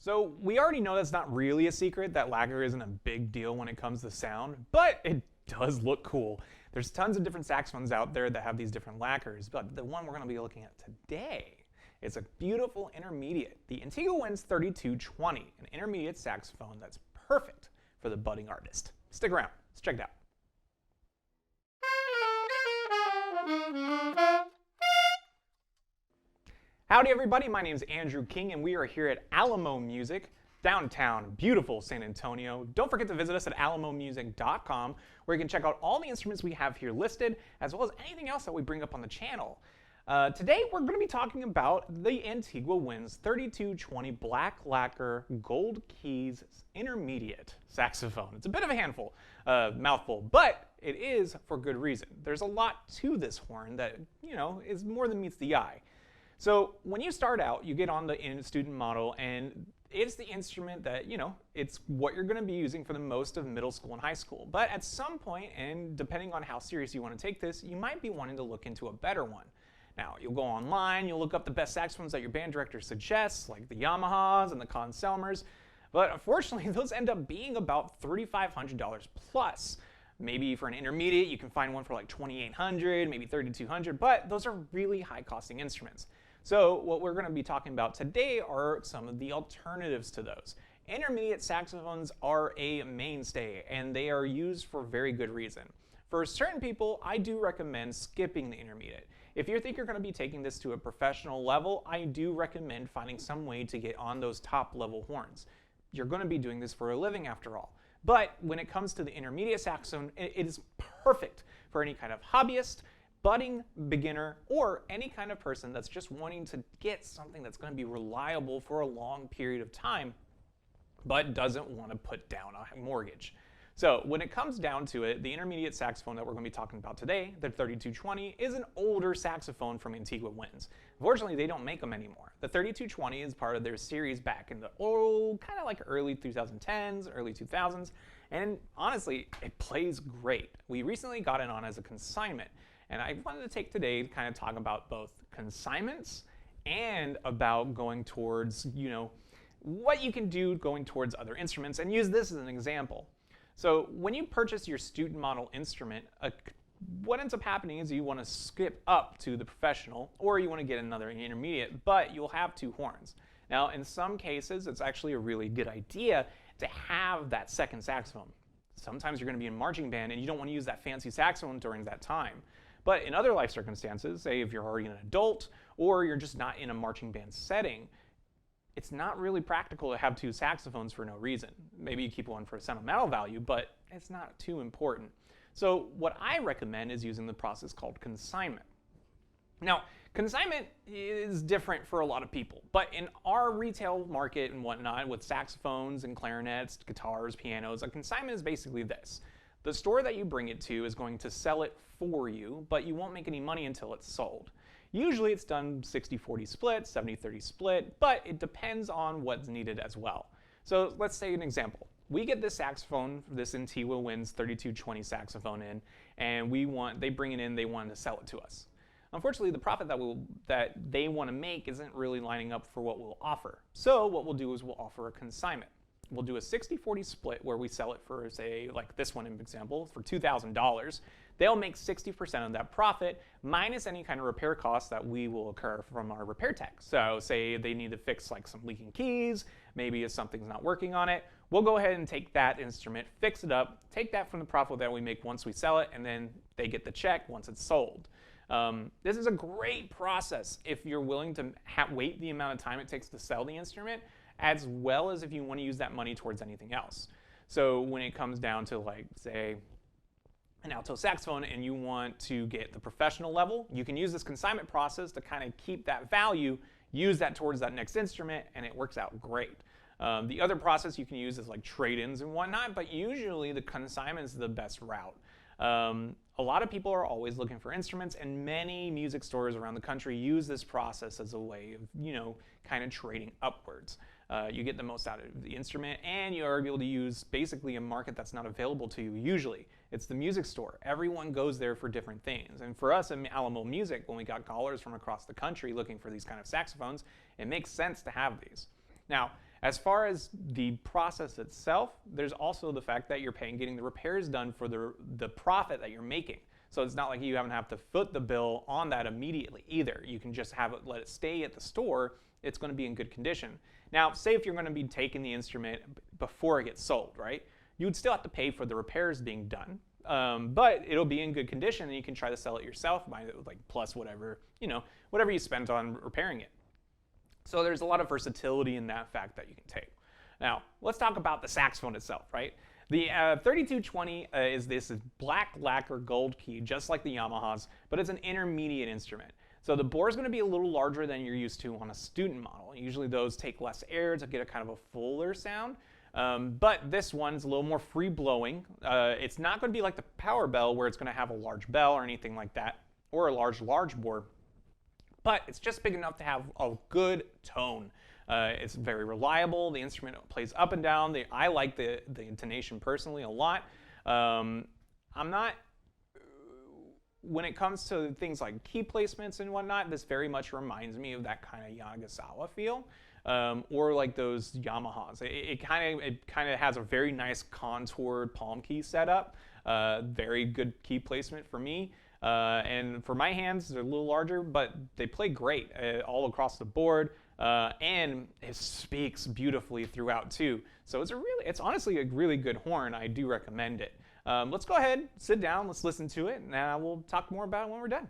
So we already know that's not really a secret, that lacquer isn't a big deal when it comes to sound, but it does look cool. There's tons of different saxophones out there that have these different lacquers, but the one we're going to be looking at today is a beautiful intermediate, the Antigua Winds 3220, an intermediate saxophone that's perfect for the budding artist. Stick around, let's check it out. Howdy everybody, my name is Andrew King and we are here at Alamo Music, downtown, beautiful San Antonio. Don't forget to visit us at alamomusic.com where you can check out all the instruments we have here listed, as well as anything else that we bring up on the channel. Today we're going to be talking about the Antigua Winds 3220 Black Lacquer Gold Keys Intermediate Saxophone. It's a bit of a handful, mouthful, but it is for good reason. There's a lot to this horn that, is more than meets the eye. So when you start out, you get on the student model, and it's the instrument that, it's what you're going to be using for the most of middle school and high school. But at some point, and depending on how serious you want to take this, you might be wanting to look into a better one. Now, you'll go online, you'll look up the best saxophones that your band director suggests, like the Yamahas and the Conselmers, but unfortunately, those end up being about $3,500 plus. Maybe for an intermediate, you can find one for like $2,800, maybe $3,200, but those are really high-costing instruments. So what we're going to be talking about today are some of the alternatives to those. Intermediate saxophones are a mainstay, and they are used for very good reason. For certain people, I do recommend skipping the intermediate. If you think you're going to be taking this to a professional level, I do recommend finding some way to get on those top level horns. You're going to be doing this for a living after all. But when it comes to the intermediate saxophone, it is perfect for any kind of hobbyist, budding beginner, or any kind of person that's just wanting to get something that's going to be reliable for a long period of time, but doesn't want to put down a mortgage. So when it comes down to it, the intermediate saxophone that we're going to be talking about today, the 3220, is an older saxophone from Antigua Winds. Unfortunately, they don't make them anymore. The 3220 is part of their series back in the kind of like early 2010s, early 2000s, and honestly, it plays great. We recently got it on as a consignment, and I wanted to take today to kind of talk about both consignments and about going towards, what you can do going towards other instruments, and use this as an example. So when you purchase your student model instrument, what ends up happening is you want to skip up to the professional, or you want to get another intermediate, but you'll have two horns. Now, in some cases, it's actually a really good idea to have that second saxophone. Sometimes you're going to be in marching band and you don't want to use that fancy saxophone during that time. But in other life circumstances, say if you're already an adult or you're just not in a marching band setting, it's not really practical to have two saxophones for no reason. Maybe you keep one for sentimental value, but it's not too important. So what I recommend is using the process called consignment. Now, consignment is different for a lot of people, but in our retail market and whatnot, with saxophones and clarinets, guitars, pianos, a consignment is basically this. The store that you bring it to is going to sell it for you, but you won't make any money until it's sold. Usually it's done 60-40 split, 70-30 split, but it depends on what's needed as well. So let's say an example. We get this saxophone, this Antigua Winds 3220 saxophone in, and they bring it in, they want to sell it to us. Unfortunately, the profit that they want to make isn't really lining up for what we'll offer. So what we'll do is we'll offer a consignment. We'll do a 60-40 split where we sell it for, say, like this one in example, for $2,000. They'll make 60% of that profit minus any kind of repair costs that we will occur from our repair tech. So say they need to fix like some leaking keys, maybe if something's not working on it, we'll go ahead and take that instrument, fix it up, take that from the profit that we make once we sell it, and then they get the check once it's sold. This is a great process if you're willing to wait the amount of time it takes to sell the instrument, as well as if you want to use that money towards anything else. So when it comes down to, like, say, an alto saxophone and you want to get the professional level, you can use this consignment process to kind of keep that value, use that towards that next instrument, and it works out great. The other process you can use is like trade-ins and whatnot, but usually the consignment is the best route. A lot of people are always looking for instruments, and many music stores around the country use this process as a way of, kind of trading upwards. You get the most out of the instrument, and you are able to use basically a market that's not available to you usually. It's the music store. Everyone goes there for different things. And for us in Alamo Music, when we got callers from across the country looking for these kind of saxophones, it makes sense to have these. Now, As far as the process itself, there's also the fact that you're paying getting the repairs done for the profit that you're making. So it's not like you have to foot the bill on that immediately either. You can just have it, let it stay at the store. It's going to be in good condition. Now, say if you're going to be taking the instrument before it gets sold, right? You would still have to pay for the repairs being done, but it'll be in good condition, and you can try to sell it yourself, buy it like plus whatever whatever you spent on repairing it. So there's a lot of versatility in that fact that you can take. Now, let's talk about the saxophone itself, right? The 3220 is this black lacquer gold key, just like the Yamahas, but it's an intermediate instrument. So the bore is going to be a little larger than you're used to on a student model. Usually those take less air to get a kind of a fuller sound. But this one's a little more free blowing. It's not going to be like the Powerbell where it's going to have a large bell or anything like that, or a large bore. But it's just big enough to have a good tone. It's very reliable. The instrument plays up and down. I like the intonation personally a lot. I'm not, when it comes to things like key placements and whatnot, this very much reminds me of that kind of Yanagisawa feel, or like those Yamahas. It kind of has a very nice contoured palm key setup. Very good key placement for me. And for my hands, they're a little larger, but they play great all across the board. And it speaks beautifully throughout too. So it's honestly a really good horn. I do recommend it. Let's go ahead, sit down, let's listen to it, and we'll talk more about it when we're done.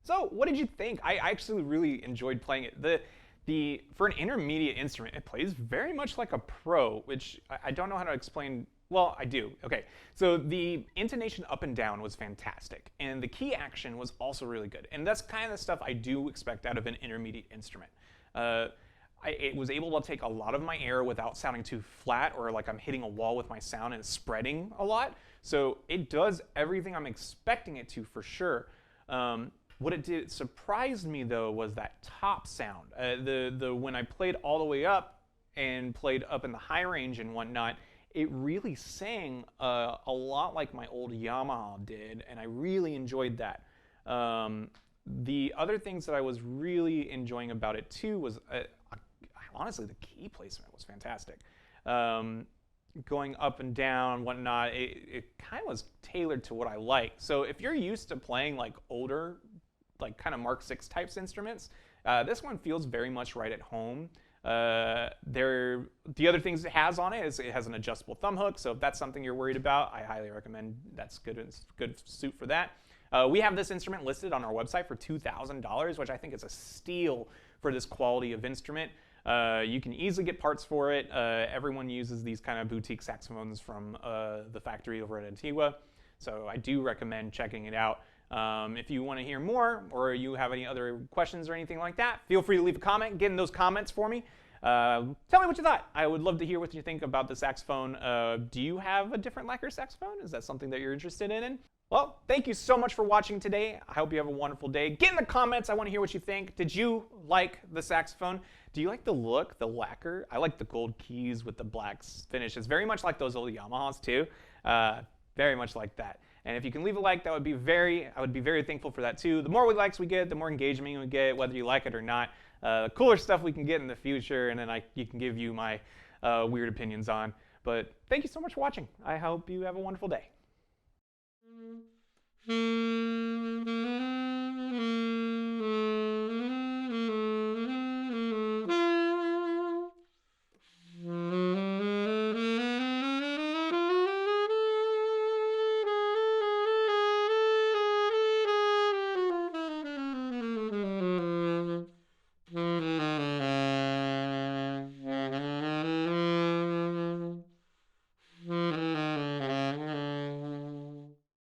So, what did you think? I actually really enjoyed playing it. For an intermediate instrument, it plays very much like a pro, which I don't know how to explain. Well, I do. Okay, so the intonation up and down was fantastic, and the key action was also really good. And that's kind of the stuff I do expect out of an intermediate instrument. It was able to take a lot of my air without sounding too flat or like I'm hitting a wall with my sound and spreading a lot. So it does everything I'm expecting it to for sure. What it did surprised me though was that top sound. When I played all the way up and played up in the high range and whatnot, it really sang a lot like my old Yamaha did, and I really enjoyed that. The other things that I was really enjoying about it too was honestly the key placement was fantastic. Going up and down, whatnot, it kind of was tailored to what I like. So if you're used to playing like older, like kind of Mark VI types instruments, this one feels very much right at home. The other things it has on it is it has an adjustable thumb hook, so if that's something you're worried about, I highly recommend that's good suit for that. We have this instrument listed on our website for $2,000, which I think is a steal for this quality of instrument. You can easily get parts for it. Everyone uses these kind of boutique saxophones from the factory over at Antigua, so I do recommend checking it out. If you want to hear more or you have any other questions or anything like that, feel free to leave a comment. Get in those comments for me. Tell me what you thought. I would love to hear what you think about the saxophone. Do you have a different lacquer saxophone? Is that something that you're interested in? Well, thank you so much for watching today. I hope you have a wonderful day. Get in the comments. I want to hear what you think. Did you like the saxophone? Do you like the look, the lacquer? I like the gold keys with the black finish. It's very much like those old Yamahas too. Very much like that. And if you can leave a like, I would be very thankful for that too. The more likes we get, the more engagement we get, whether you like it or not. Cooler stuff we can get in the future, and then you can give you my weird opinions on. But thank you so much for watching. I hope you have a wonderful day.